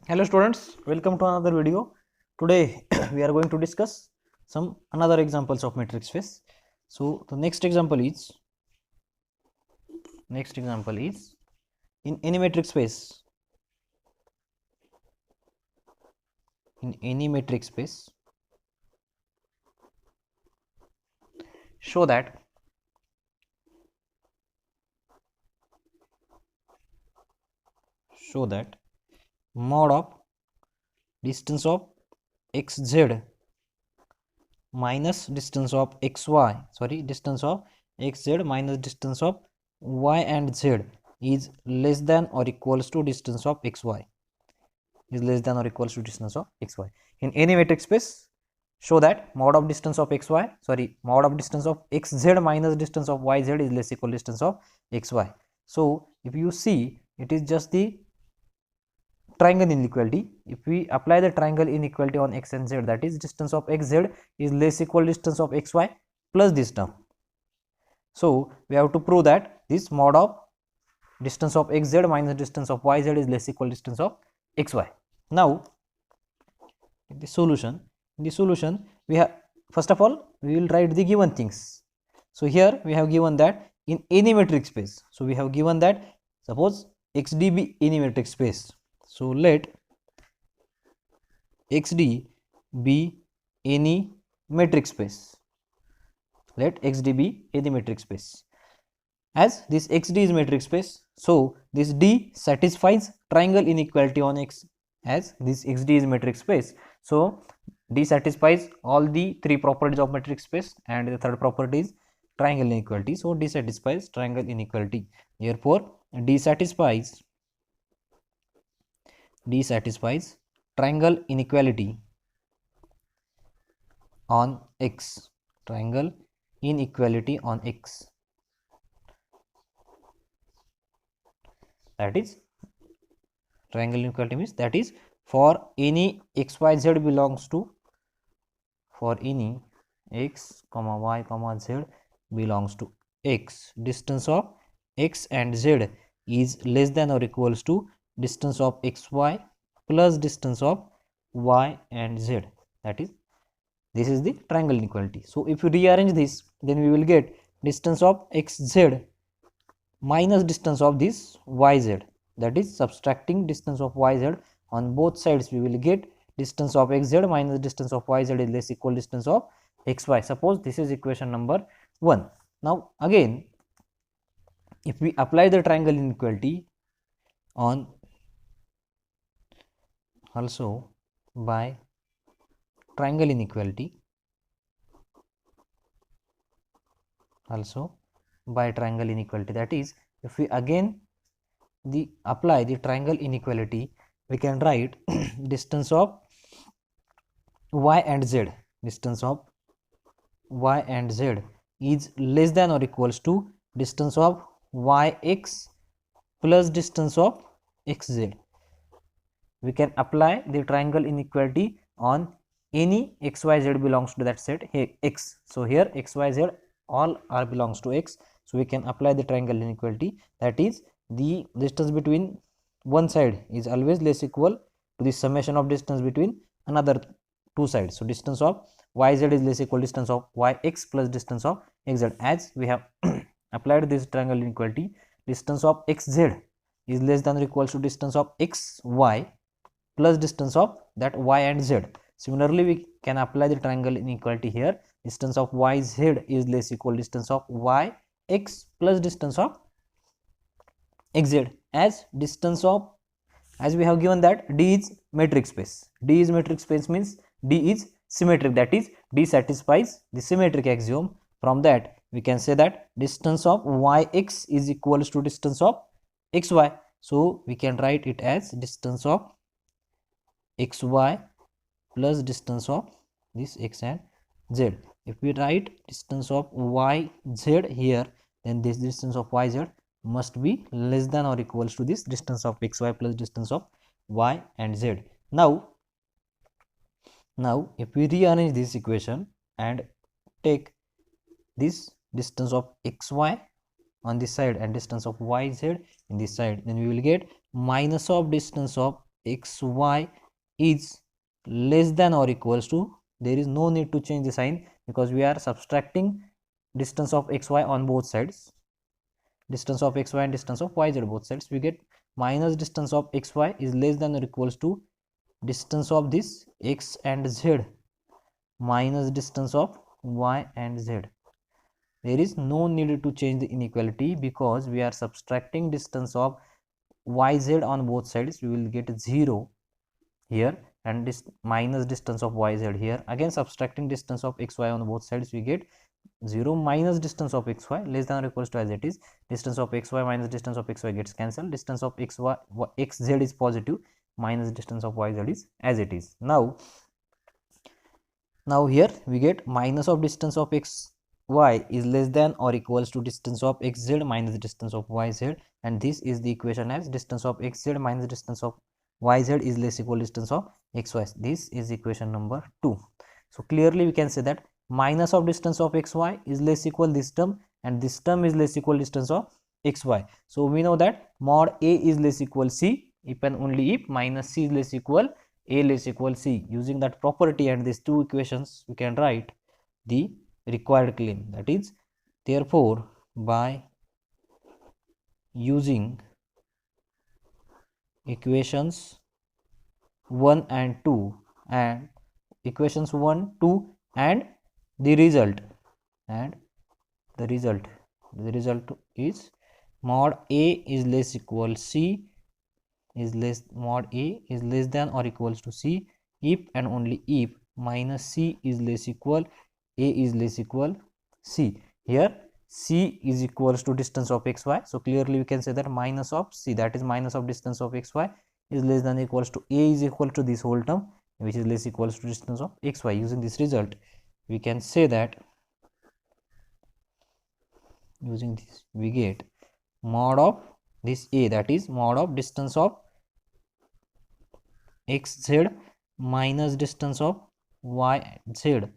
Hello students, welcome to another video. Today we are going to discuss some another examples of matrix space. So the next example is in any matrix space, show that mod of distance of xz minus distance of distance of xz minus distance of y and z is less than or equals to distance of xy in any matrix space. Show that mod of distance of mod of distance of xz minus distance of yz is less equal distance of xy. So if you see, it is just the triangle inequality. If we apply the triangle inequality on x and z, that is distance of xz is less equal distance of xy plus this term. So we have to prove that this mod of distance of xz minus distance of yz is less equal distance of xy. Now in the solution we have, first of all we will write the given things. So here we have given that in any matrix space, so we have given that suppose xd be any matrix space. So let xd be any matrix space, let xd be any matrix space. As this xd is matrix space, so this d satisfies triangle inequality on x. As this xd is matrix space, so d satisfies all the three properties of matrix space, and the third property is triangle inequality. So d satisfies triangle inequality, therefore d satisfies triangle inequality on x, triangle inequality on x, that is triangle inequality means that is for any xyz belongs to, for any x comma y comma z belongs to x, distance of x and z is less than or equals to distance of xy plus distance of y and z, that is this is the triangle inequality. So if you rearrange this, then we will get distance of xz minus distance of this yz, that is subtracting distance of yz on both sides, we will get distance of xz minus distance of yz is less equal distance of xy. Suppose this is equation number 1. Now again, if we apply the triangle inequality on also by triangle inequality, that is if we again apply the triangle inequality, we can write distance of y and z, distance of y and z is less than or equals to distance of yx plus distance of xz. We can apply the triangle inequality on any xyz belongs to that set x. So here xyz all are belongs to x, so we can apply the triangle inequality, that is the distance between one side is always less equal to the summation of distance between another two sides. So distance of yz is less equal distance of yx plus distance of xz. As we have applied this triangle inequality, distance of xz is less than or equals to distance of xy plus distance of that y and z. Similarly, we can apply the triangle inequality here, distance of yz is less equal distance of yx plus distance of xz. As distance of, as we have given that d is matrix space, means d is symmetric, that is d satisfies the symmetric axiom. From that we can say that distance of yx is equals to distance of xy. So we can write it as distance of xy plus distance of this x and z. If we write distance of yz here, then this distance of yz must be less than or equals to this distance of xy plus distance of y and z. Now if we rearrange this equation and take this distance of xy on this side and distance of yz in this side, then we will get minus of distance of xy is less than or equals to, there is no need to change the sign because we are subtracting distance of xy on both sides, distance of xy and distance of yz both sides. We get minus distance of xy is less than or equals to distance of this x and z minus distance of y and z. There is no need to change the inequality because we are subtracting distance of yz on both sides. We will get 0 here and this minus distance of yz here. Again subtracting distance of xy on both sides, we get 0 minus distance of xy less than or equals to, as it is, distance of xy minus distance of xy gets cancelled, distance of xz is positive, minus distance of yz is as it is. Now here we get minus of distance of xy is less than or equals to distance of xz minus distance of yz, and this is the equation as distance of xz minus distance of yz is less equal distance of xy. This is equation number 2. So clearly we can say that minus of distance of xy is less equal this term and this term is less equal distance of xy. So we know that mod a is less equal c if and only if minus c is less equal a less equal c. Using that property and these two equations, we can write the required claim, that is, therefore by using equations 1 and 2 and equations 1, 2 and the result the result is mod a is less equal c is less, mod a is less than or equals to c if and only if minus c is less equal a is less equal c. Here c is equals to distance of xy, so clearly we can say that minus of c, that is minus of distance of xy, is less than or equals to a is equal to this whole term which is less equals to distance of xy. Using this result we can say that, using this we get mod of this a, that is mod of distance of xz minus distance of yz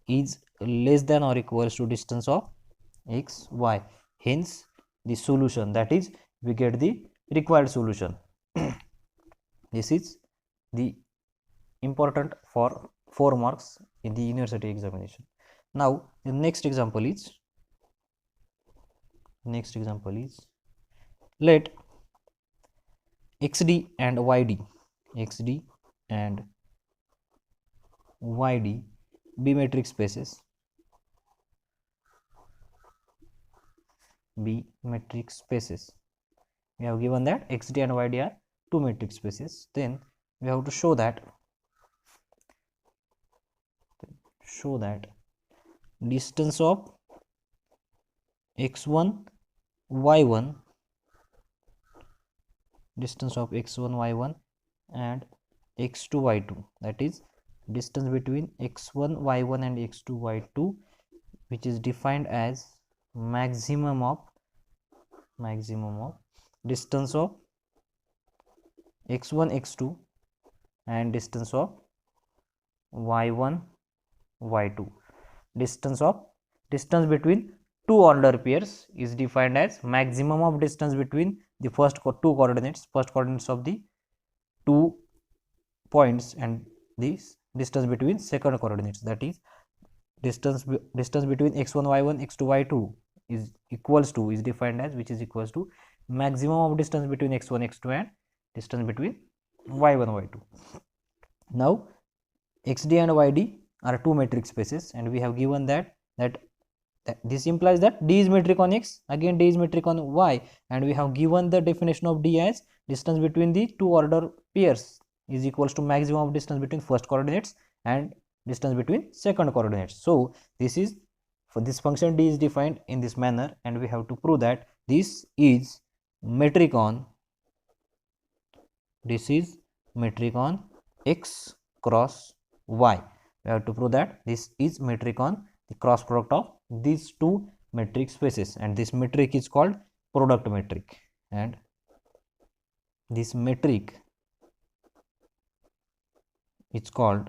is less than or equals to distance of xy. Hence the solution, that is, we get the required solution. This is the important for 4 marks in the university examination. Now the next example is let xd and yd be metric spaces, we have given that xd and yd are two metric spaces. Then we have to show that distance of x1 y1 and x2 y2, that is distance between x1 y1 and x2 y2, which is defined as maximum of distance of x1 x2 and distance of y1 y2. Distance between two order pairs is defined as maximum of distance between the first coordinates of the 2 points and this distance between second coordinates, that is distance between x1 y1 x2 y2 is defined as, which is equals to maximum of distance between x1 x2 and distance between y1 y2. Now xd and yd are two metric spaces and we have given that this implies that d is metric on x, again d is metric on y, and we have given the definition of d as distance between the two order pairs is equals to maximum of distance between first coordinates and distance between second coordinates. So this is, for this function d is defined in this manner and we have to prove that this is metric on x cross y. We have to prove that this is metric on the cross product of these two metric spaces, and this metric is called product metric, and this metric is called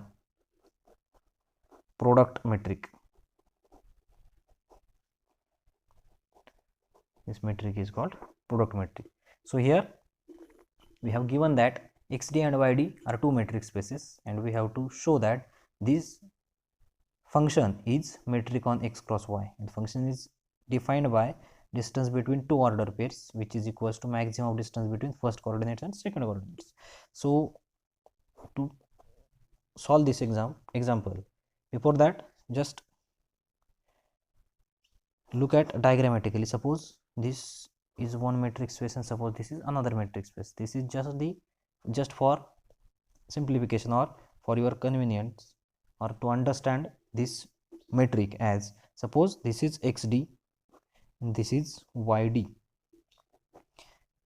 product metric. This metric is called product metric. So here we have given that xd and yd are two metric spaces, and we have to show that this function is metric on x cross y, and function is defined by distance between two order pairs, which is equals to maximum distance between first coordinates and second coordinates. So to solve this example, before that, just look at diagrammatically. Suppose this is one metric space and suppose this is another metric space. This is just for simplification or for your convenience, or to understand this metric, as suppose this is xd and this is yd.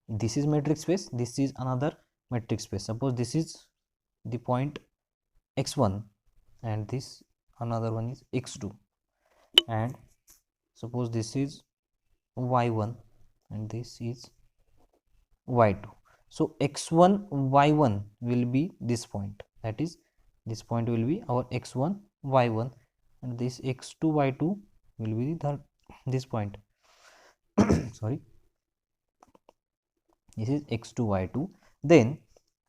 This is metric space, this is another metric space. Suppose this is the point x1 and this another one is x2, and suppose this is y1 and this is y2. So x1 y1 will be this point, that is this point will be our x1 y1, and this x2 y2 will be this point sorry, this is x2 y2. Then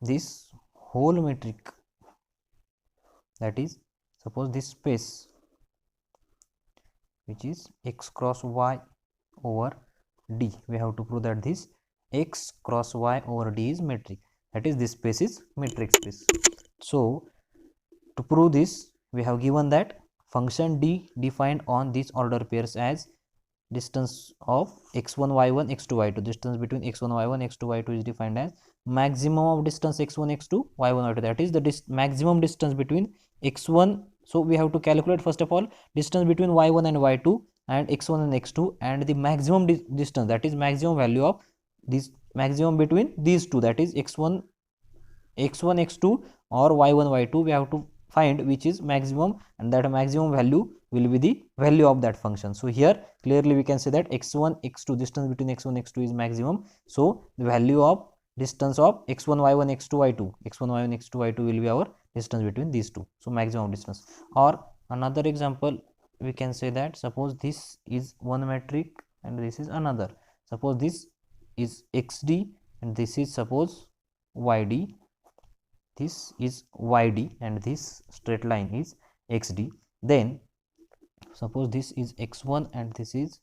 this whole metric, that is suppose this space which is x cross y over d, we have to prove that this x cross y over d is metric, that is this space is metric space. So to prove this, we have given that function d defined on these order pairs as distance of x1 y1 x2 y2. Distance between x1 y1 x2 y2 is defined as maximum of distance x1 x2 y1 y2, that is the maximum distance between x1. So we have to calculate first of all distance between y1 and y2 and x1 and x2, and the maximum distance, that is maximum value of this maximum between these two, that is x1 x2 or y1 y2, we have to find which is maximum, and that maximum value will be the value of that function. So here clearly we can say that x1 x2, distance between x1 x2 is maximum. So the value of distance of x1 y1 x2 y2, x1 y1 x2 y2 will be our distance between these two, so maximum distance. Or another example, we can say that suppose this is one metric and this is another. Suppose this is xd and this is suppose yd, this is yd and this straight line is xd. Then suppose this is x1 and this is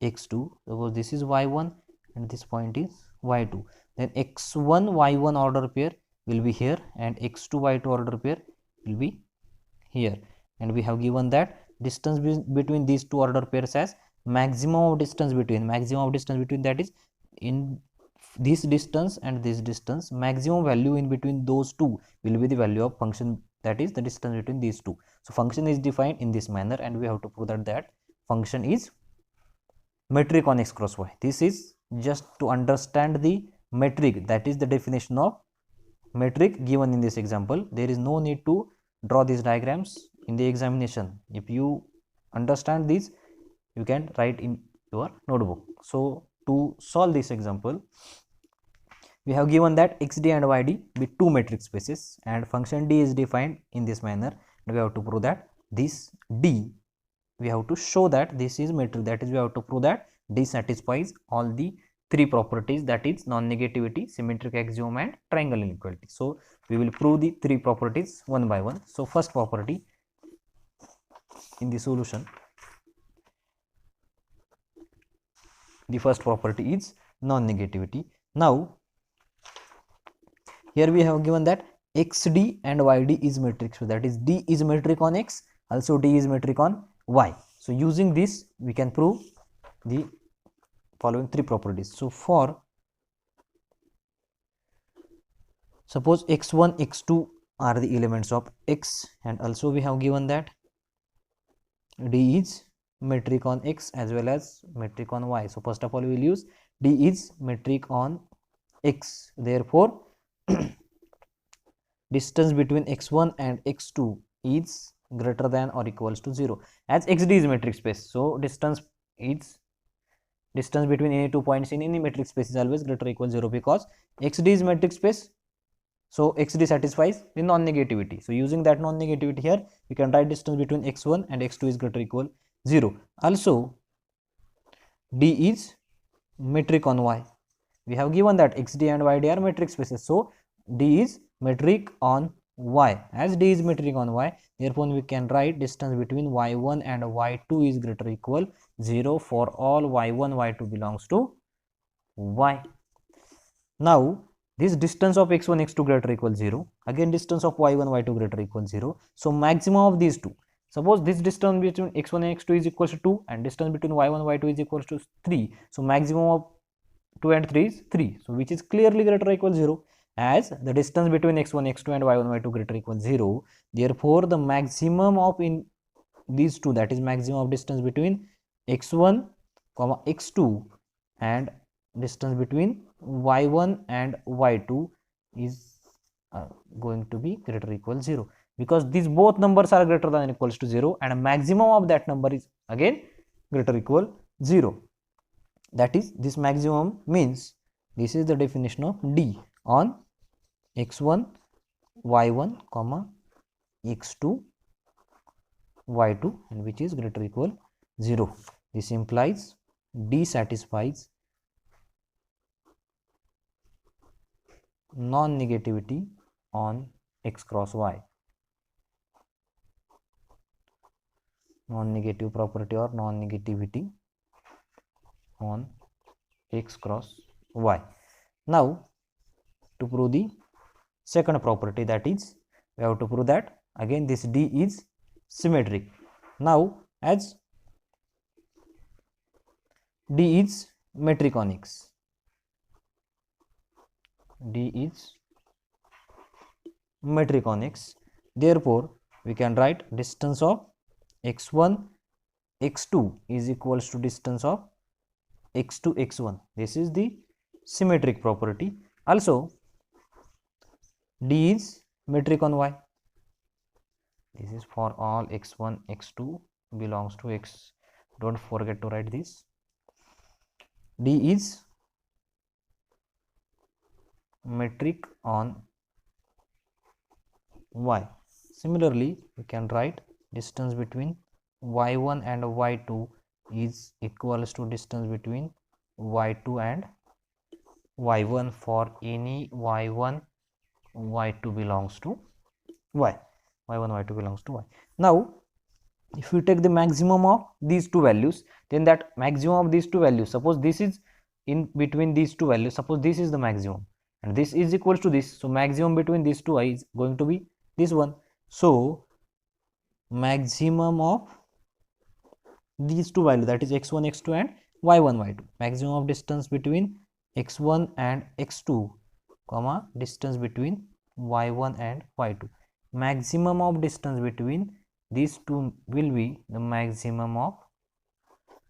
x2. Suppose this is y1 and this point is y2. Then x1 y1 order pair will be here and x2 y2 order pair will be here, and we have given that distance between these two order pairs as maximum of distance between, that is in this distance and this distance, maximum value in between those two will be the value of function, that is the distance between these two. So function is defined in this manner, and we have to prove that function is metric on x cross y. This is just to understand the metric, that is the definition of metric given in this example. There is no need to draw these diagrams in the examination. If you understand these, you can write in your notebook. So to solve this example, we have given that xd and yd be two metric spaces, and function d is defined in this manner, and we have to prove that this d, we have to show that this is metric, that is we have to prove that d satisfies all the three properties, that is non-negativity, symmetric axiom and triangle inequality. So we will prove the three properties one by one. So first property in the solution, the first property is non-negativity. Now here we have given that xd and yd is metric, so that is d is metric on x, also d is metric on y. So using this we can prove the following three properties. So for suppose x1 x2 are the elements of x, and also we have given that d is metric on x as well as metric on y. So first of all we will use d is metric on x, therefore distance between x1 and x2 is greater than or equals to 0, as xd is metric space. So distance between any two points in any metric space is always greater or equal to 0, because xd is metric space, so xd satisfies the non-negativity. So using that non-negativity here, we can write distance between x1 and x2 is greater or equal 0. Also d is metric on y. We have given that xd and yd are metric spaces, so D is metric on y. As D is metric on y, therefore we can write distance between y1 and y2 is greater or equal 0 for all y1, y2 belongs to y. Now this distance of x1, x2 greater or equal 0, again distance of y1, y2 greater or equal 0. So maximum of these two, suppose this distance between x1 and x2 is equals to 2 and distance between y1, y2 is equals to 3. So maximum of 2 and 3 is 3. So which is clearly greater or equal 0, as the distance between x1, x2 and y1, y2 greater or equal 0. Therefore the maximum of in these two, that is maximum of distance between x1 comma x2 and distance between y1 and y2 is going to be greater or equal 0, because these both numbers are greater than or equals to 0 and a maximum of that number is again greater or equal 0. That is, this maximum means this is the definition of D on x1 y1 comma x2 y2, and which is greater or equal 0. This implies D satisfies non-negativity on x cross y. Non-negative property or non-negativity on x cross y. Now to prove the second property, that is we have to prove that again this D is symmetric. Now as D is metric on x, D is metric on x, therefore we can write distance of x1 x2 is equals to distance of x2 x1. This is the symmetric property. Also D is metric on y. This is for all x1 x2 belongs to x. Don't forget to write this. D is metric on y. Similarly we can write distance between y1 and y2 is equals to distance between y2 and y1 for any y1 y2 belongs to y. Y1 y2 belongs to y. Now if we take the maximum of these two values, then that maximum of these two values, suppose this is in between these two values, suppose this is the maximum and this is equals to this, so maximum between these two is going to be this one. So maximum of these two values, that is x1 x2 and y1 y2, maximum of distance between x1 and x2 comma distance between y1 and y2, maximum of distance between these two will be the maximum of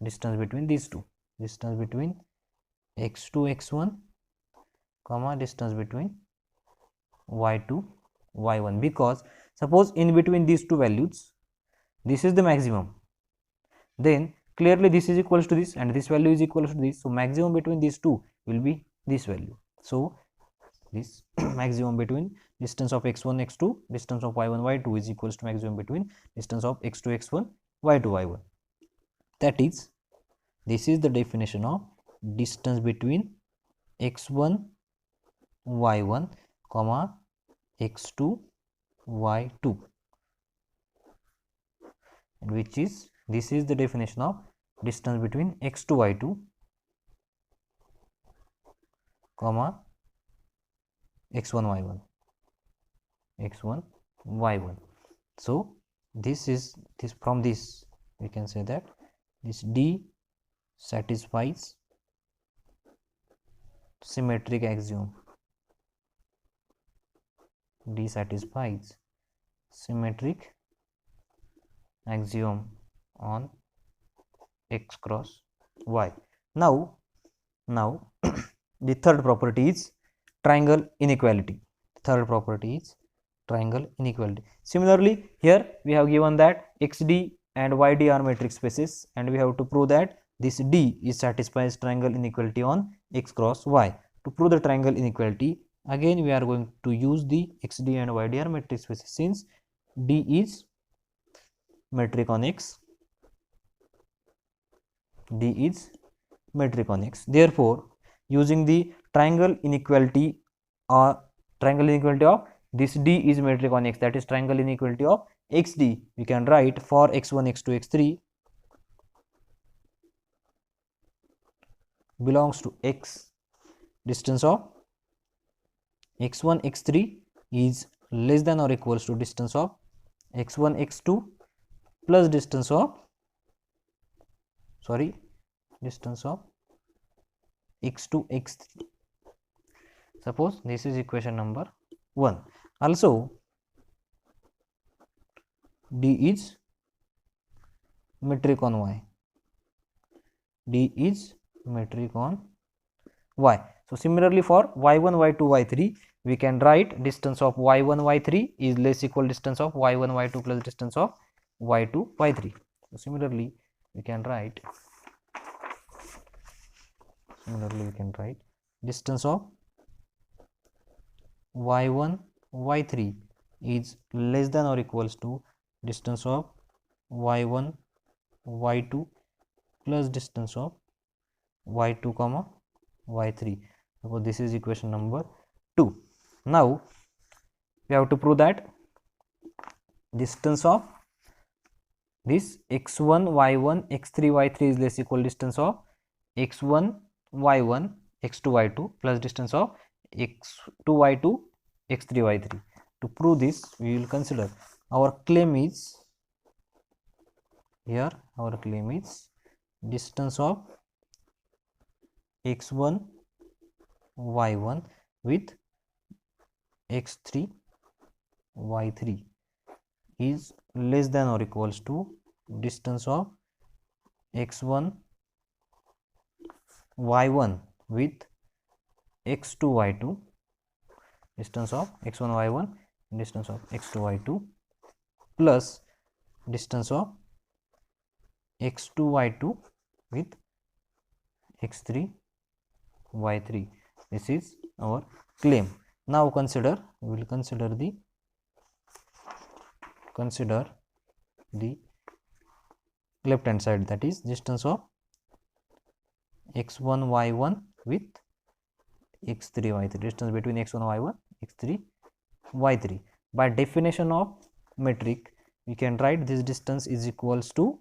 distance between these two, distance between x2 x1 comma distance between y2 y1, because suppose in between these two values this is the maximum, then clearly this is equals to this and this value is equals to this, so maximum between these two will be this value. So this maximum between distance of x1 x2 distance of y1 y2 is equals to maximum between distance of x2 x1 y2 y1. That is, this is the definition of distance between x1 y1 comma x2 y2, and which is, this is the definition of distance between x2 y2 comma x1 y1 x1 y1. So this is this, from this we can say that this D satisfies symmetric axiom, D satisfies symmetric axiom on x cross y. Now the third property is triangle inequality. Third property is triangle inequality. Similarly here we have given that xd and yd are metric spaces, and we have to prove that this D is satisfies triangle inequality on x cross y. To prove the triangle inequality, again we are going to use the xd and yd are metric spaces, since D is metric on x, D is metric on x. Therefore using the triangle inequality triangle inequality of this D is metric on X, that is triangle inequality of XD. We can write for X1, X2, X3 belongs to X, distance of X1, X3 is less than or equals to distance of X1, X2 plus distance of distance of X2, X3. Suppose this is equation number 1. Also D is metric on Y. D is metric on Y. So similarly for Y1, Y2, Y3 we can write distance of Y1, Y3 is less equal distance of Y1, Y2 plus distance of Y2, Y3. So similarly we can write distance of Y1, Y3 is less than or equals to distance of Y1, Y2 plus distance of Y2 comma Y3. So this is equation number 2. Now we have to prove that distance of this x1, y1, x3, y3 is less equal distance of x1, y1, x2, y2 plus distance of x2, y2, x3, y3. To prove this, we will consider our claim is here. Our claim is distance of x1, y1 with x3, y3 is less than or equals to distance of x1, y1 with x2, y2, distance of x1, y1, distance of x2, y2 plus distance of x2, y2 with x3, y3. This is our claim. Now we will consider the left hand side, that is distance of x1, y1 with x3, y3, distance between x1, y1, x3, y3. By definition of metric we can write this distance is equals to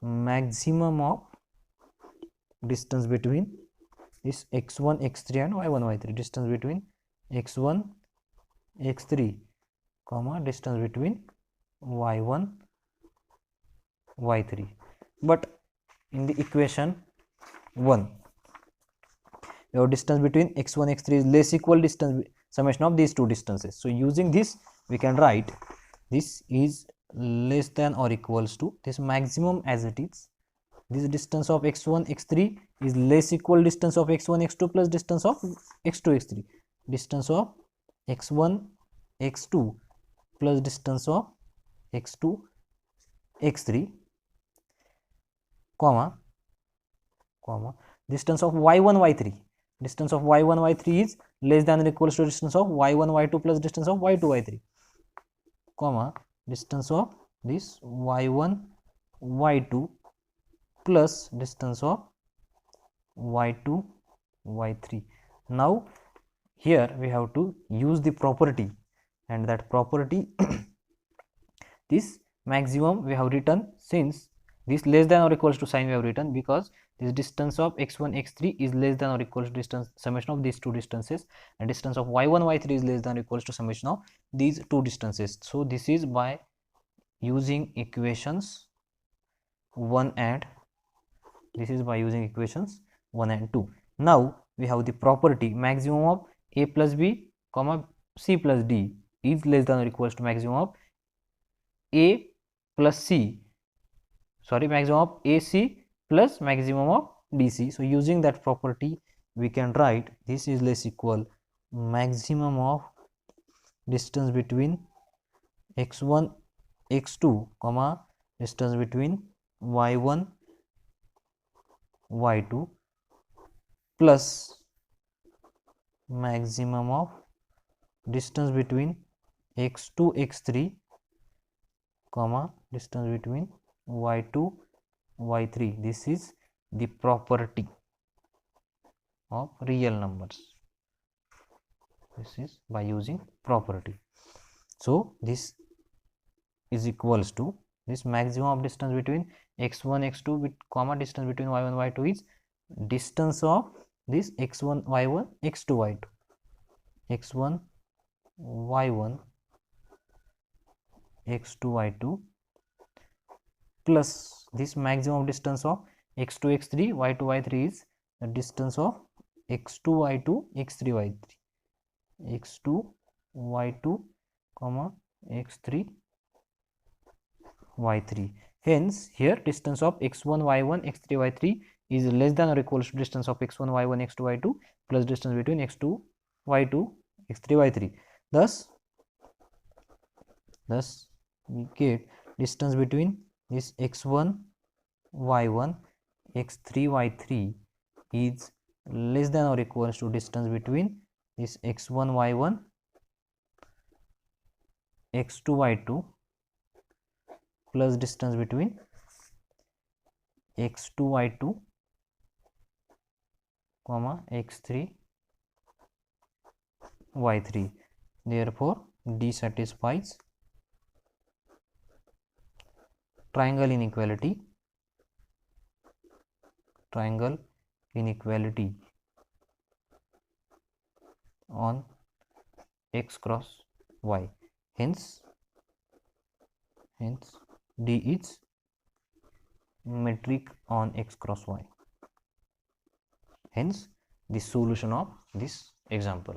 maximum of distance between this x1, x3 and y1, y3, distance between x1, x3 comma distance between y1, y3. But in the equation 1 your distance between x1, x3 is less equal distance summation of these two distances. So using this we can write this is less than or equals to this maximum as it is. This distance of x1, x3 is less equal distance of x1, x2 plus distance of x2, x3. Distance of x1, x2 plus distance of x2, x3 comma distance of y1, y3. Distance of y1, y3 is less than or equals to distance of y1, y2 plus distance of y2, y3 comma distance of this y1, y2 plus distance of y2, y3. Now here we have to use the property, and that property this maximum we have written, since this less than or equals to sign we have written because this distance of x1, x3 is less than or equals to distance summation of these two distances, and distance of y1, y3 is less than or equals to summation of these two distances. So this is by using equations 1 and 2. Now we have the property maximum of a plus b comma c plus d is less than or equals to maximum of a plus c, maximum of ac plus maximum of dc. So using that property we can write this is less equal maximum of distance between x1, x2 comma distance between y1, y2 plus maximum of distance between x2, x3 comma distance between y2, y3. This is the property of real numbers. This is by using property. So this is equals to this maximum of distance between x1 x2 with comma distance between y1 y2 is distance of this x1 y1 x2 y2 x1 y1 x2 y2 plus this maximum distance of x2 x3 y2 y3 is the distance of x2 y2 x3 y3 x2 y2 comma x3 y3. Hence here distance of x1 y1 x3 y3 is less than or equals to distance of x1 y1 x2 y2 plus distance between x2 y2 x3 y3. Thus we get distance between this x1 y1 x3 y3 is less than or equals to distance between this x1 y1 x2 y2 plus distance between x2 y2 comma x3 y3. Therefore D satisfies triangle inequality on x cross y. Hence D is metric on x cross y. Hence the solution of this example.